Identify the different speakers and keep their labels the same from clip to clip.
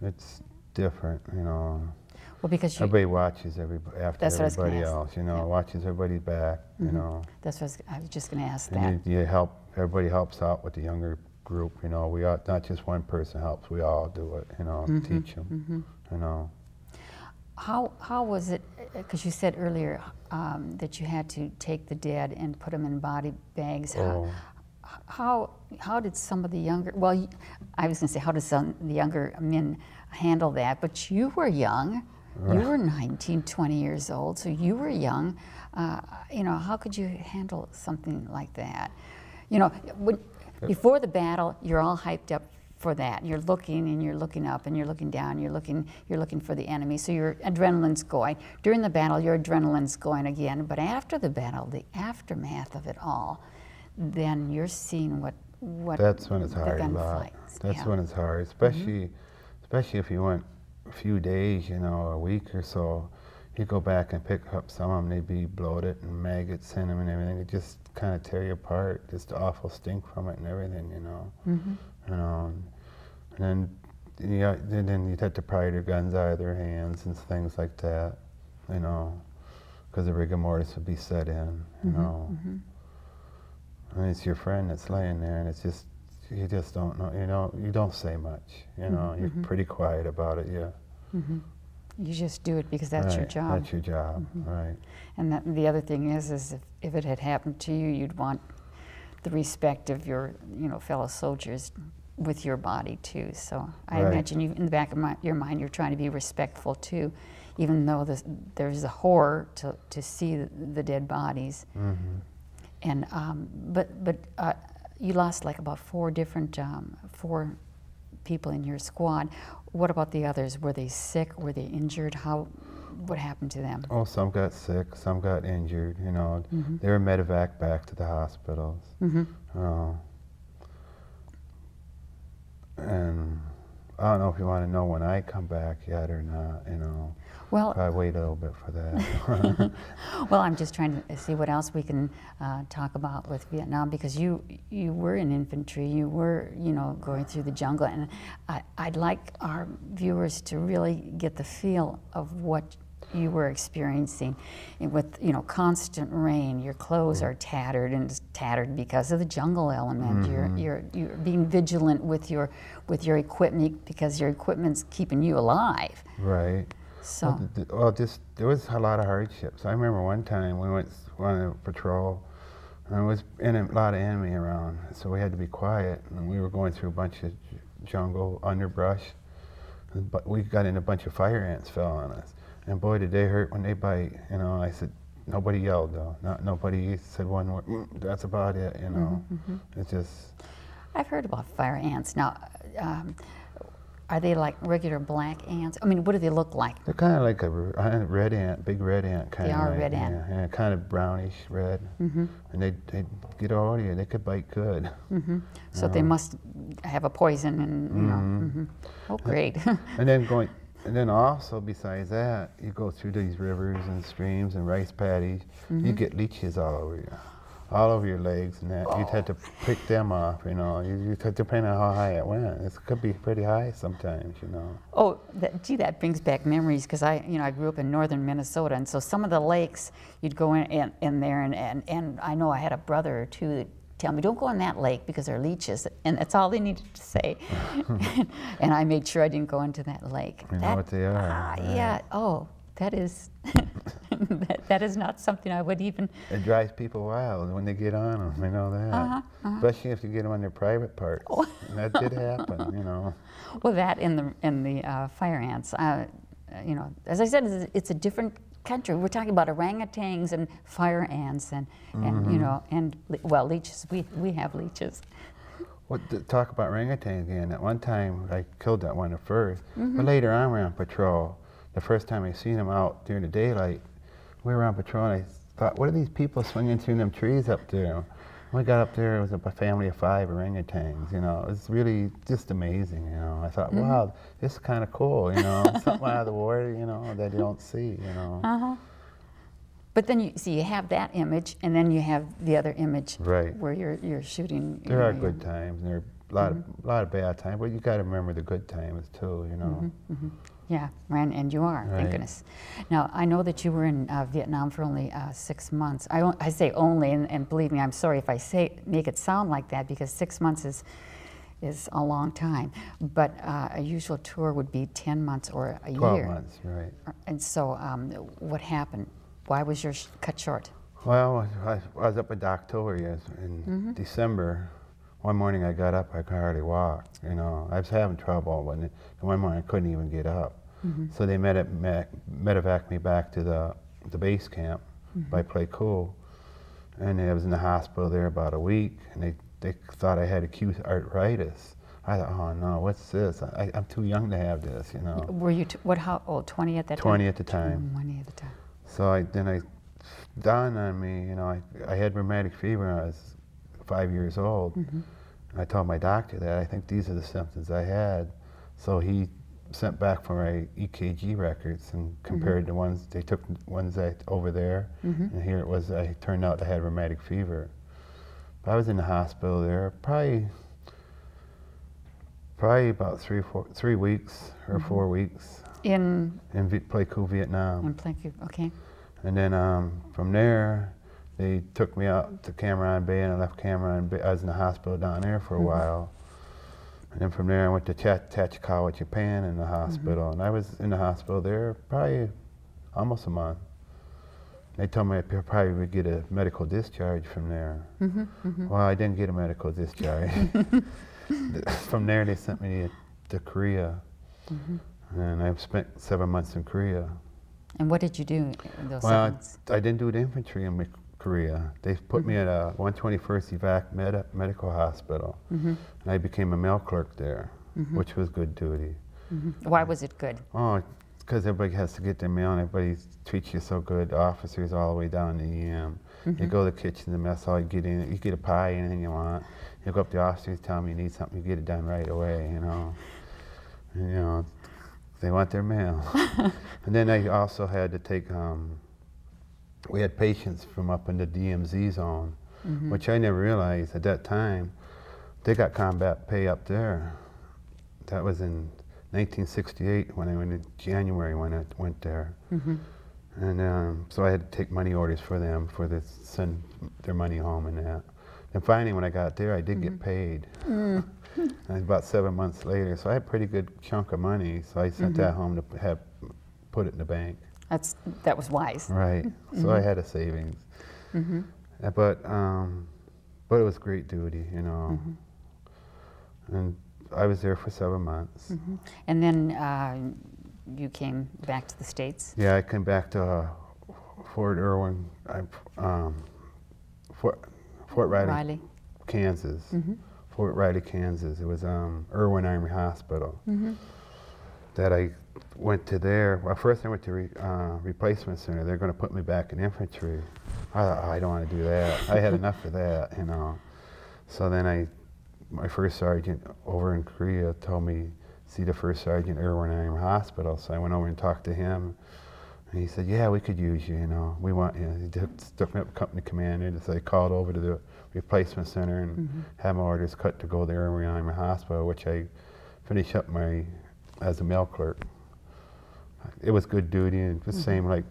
Speaker 1: It's different, you know.
Speaker 2: Well, because
Speaker 1: everybody watches after everybody else, you know,
Speaker 2: yeah.
Speaker 1: watches everybody's back, you know.
Speaker 2: That's what I was just going to ask
Speaker 1: and
Speaker 2: that.
Speaker 1: You help, everybody helps out with the younger group, you know. We are, not just one person helps, we all do it, you know, teach them, you know.
Speaker 2: How was it, because you said earlier that you had to take the dead and put them in body bags. How did some of the younger, well, I was going to say, how did some of the younger men handle that? But you were young. You were 19, 20 years old, so you were young. You know, how could you handle something like that? You know, before the battle, you're all hyped up for that. You're looking and you're looking up and you're looking down. You're looking for the enemy. So your adrenaline's going. During the battle, your adrenaline's going again. But after the battle, the aftermath of it all, then you're seeing what
Speaker 1: that's when it's hard. That's when it's hard, especially if you went a few days, you know, a week or so. You go back and pick up some of them, they'd be bloated and maggots in them and everything. It just kind of tear you apart. Just the awful stink from it and everything, you know. You know, and then you'd have to pry their guns out of their hands and things like that, you know, because the rigor mortis would be set in, you know. And it's your friend that's laying there, and it's just, you just don't know, you know, you don't say much, you know, you're pretty quiet about it, yeah.
Speaker 2: You just do it because that's your job.
Speaker 1: That's your job, right.
Speaker 2: And the other thing is if it had happened to you, you'd want the respect of your, you know, fellow soldiers with your body too. So I imagine you, in the back of your mind, you're trying to be respectful too, even though there's a horror to see the dead bodies. And but you lost like about four people in your squad. What about the others? Were they sick? Were they injured? What happened to them? Oh,
Speaker 1: some got sick, some got injured, you know. They were medevac back to the hospitals. And I don't know if you want to know when I come back yet or not, you know.
Speaker 2: Well,
Speaker 1: I wait a little bit for that.
Speaker 2: Well, I'm just trying to see what else we can talk about with Vietnam, because you were in infantry, you were, you know, going through the jungle, and I'd like our viewers to really get the feel of what you were experiencing with, you know, constant rain. Your clothes are tattered, and tattered because of the jungle element. You're being vigilant with your equipment, because your equipment's keeping you alive.
Speaker 1: Right.
Speaker 2: So
Speaker 1: well, there was a lot of hardships. I remember one time we went on a patrol, and there was a lot of enemy around, so we had to be quiet, and we were going through a bunch of jungle underbrush, but we got in a bunch of fire ants fell on us. And boy, did they hurt when they bite, you know. I said, nobody yelled though. Nobody said one word, that's about it, you know. It's just...
Speaker 2: I've heard about fire ants. Now, are they like regular black ants? I mean, what do they look like?
Speaker 1: They're kind of like a red ant, big red ant kind of.
Speaker 2: They are a red ant.
Speaker 1: Yeah, kind of brownish red. And they get all you, they could bite good.
Speaker 2: So they must have a poison, and you know. Oh, great.
Speaker 1: And then also, besides that, you go through these rivers and streams and rice paddies, you get leeches all over your legs and that. You'd have to pick them off, you know. You depending on how high it went. It could be pretty high sometimes, you know.
Speaker 2: Oh, gee, that brings back memories, because I grew up in northern Minnesota, and so some of the lakes, you'd go in there, and I know I had a brother or two that tell me, don't go in that lake because there are leeches, and that's all they needed to say. And I made sure I didn't go into that lake.
Speaker 1: You know what they are.
Speaker 2: Right. Yeah. Oh, that is that is not something I would even.
Speaker 1: It drives people wild when they get on them. I know that. Especially if you get them on their private parts. And that did happen, you know. Well,
Speaker 2: that in the fire ants. You know, as I said, it's a different country. We're talking about orangutans and fire ants, and you know, and well, leeches. We have leeches.
Speaker 1: Well, talk about orangutan again. At one time, I killed that one at first, but later on, we were on patrol. The first time I seen him out during the daylight, we were on patrol, and I thought, what are these people swinging through them trees up there? When we got up there, it was a family of 5 orangutans, you know. It was really just amazing, you know. I thought, wow, this is kind of cool, you know. Something out of the water, you know, that you don't see, you know.
Speaker 2: But then you have that image, and then you have the other image,
Speaker 1: right,
Speaker 2: where you're shooting.
Speaker 1: There are good times, and lot of bad times, but you got to remember the good times too, you know.
Speaker 2: Yeah, and you are, thank goodness. Now, I know that you were in Vietnam for only 6 months. I say only, and believe me, I'm sorry if I make it sound like that, because 6 months is a long time. But a usual tour would be 10 months or a
Speaker 1: 12
Speaker 2: year.
Speaker 1: 12 months, right.
Speaker 2: And so, what happened? Why was yours cut short?
Speaker 1: Well, I was up in October, yes. In December, one morning I got up, I could hardly walk, you know. I was having trouble, and one morning I couldn't even get up. So they medevaced me back to the base camp by Pleiku, and I was in the hospital there about a week, and they thought I had acute arthritis. I thought, oh no, what's this? I'm too young to have this, you know.
Speaker 2: Were you, how old, 20 at that time?
Speaker 1: 20 at the time.
Speaker 2: 20 at the time.
Speaker 1: So then it dawned on me, you know, I had rheumatic fever when I was 5 years old. I told my doctor that I think these are the symptoms I had. So he sent back for my EKG records and compared the ones, they took ones over there, and here it was, I turned out I had rheumatic fever. But I was in the hospital there probably about 3 weeks or 4 weeks.
Speaker 2: In
Speaker 1: Pleiku, Vietnam.
Speaker 2: In Pleiku, okay.
Speaker 1: And then from there, they took me out to Cam Ranh Bay, and I left Cam Ranh Bay. I was in the hospital down there for a while. And then from there, I went to Tachikawa, Japan, in the hospital. And I was in the hospital there probably almost a month. They told me I probably would get a medical discharge from there. Well, I didn't get a medical discharge. From there, they sent me to Korea. And I spent 7 months in Korea.
Speaker 2: And what did you do in those 7 months?
Speaker 1: I didn't do the infantry in Korea. They put me at a 121st Evac Medical Hospital. And I became a mail clerk there, which was good duty.
Speaker 2: Why was it good?
Speaker 1: Oh, because everybody has to get their mail, and everybody treats you so good. The officers all the way down to EM. You go to the kitchen, the mess hall, you get in, you get a pie, anything you want. You go up to the officers, tell them you need something, you get it done right away, you know. And, you know, they want their mail. And then I also had to take, we had patients from up in the DMZ zone, which I never realized at that time. They got combat pay up there. That was in 1968 when I went in January when I went there. And so I had to take money orders for them to send their money home and that. And finally when I got there, I did get paid. And about 7 months later, so I had a pretty good chunk of money, so I sent that home to put it in the bank.
Speaker 2: That was wise.
Speaker 1: Right, so I had a savings. But it was great duty, you know. And I was there for 7 months.
Speaker 2: And then you came back to the States?
Speaker 1: Yeah, I came back to Fort Irwin, Fort Riley, Kansas. Fort Riley, Kansas. It was Irwin Army Hospital that I went to there. Well, first I went to replacement center. They're going to put me back in infantry. I thought, oh, I don't want to do that. I had enough of that, you know. So then my first sergeant over in Korea told me, see the first sergeant at Irwin Army Hospital. So I went over and talked to him. And he said, yeah, we could use you, you know. We want you. He took me up to company commander. So I called over to the replacement center and had my orders cut to go to Irwin Army Hospital, which I finished up as a mail clerk. It was good duty, and it was the same, like,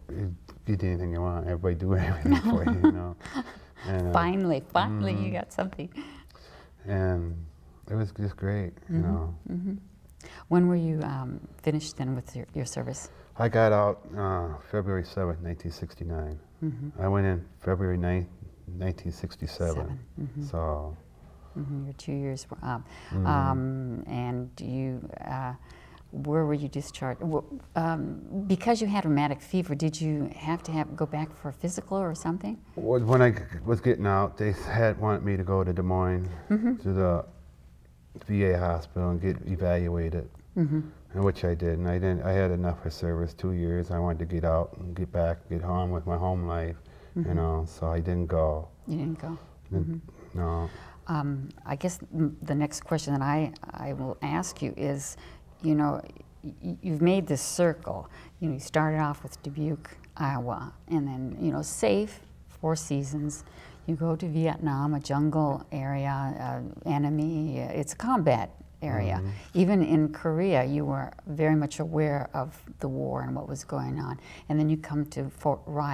Speaker 1: you get anything you want, everybody do everything for you, you know. And,
Speaker 2: finally you got something.
Speaker 1: And it was just great, you know.
Speaker 2: When were you finished then with your service?
Speaker 1: I got out February 7th, 1969. I went in February 9th, 1967. So.
Speaker 2: Your 2 years were up. And you, where were you discharged? Because you had rheumatic fever, did you have to go back for a physical or something?
Speaker 1: When I was getting out, they wanted me to go to Des Moines to the VA hospital and get evaluated, which I did. And I had enough for service, 2 years. I wanted to get out and get back, get home with my home life, you know. So I didn't go. You didn't go. No.
Speaker 2: I guess the next question that I will ask you is, you know, you've made this circle. You know, you started off with Dubuque, Iowa, and then, you know, safe, 4 seasons. You go to Vietnam, a jungle area, enemy, it's a combat area. Even in Korea, you were very much aware of the war and what was going on. And then you come to Fort Riley.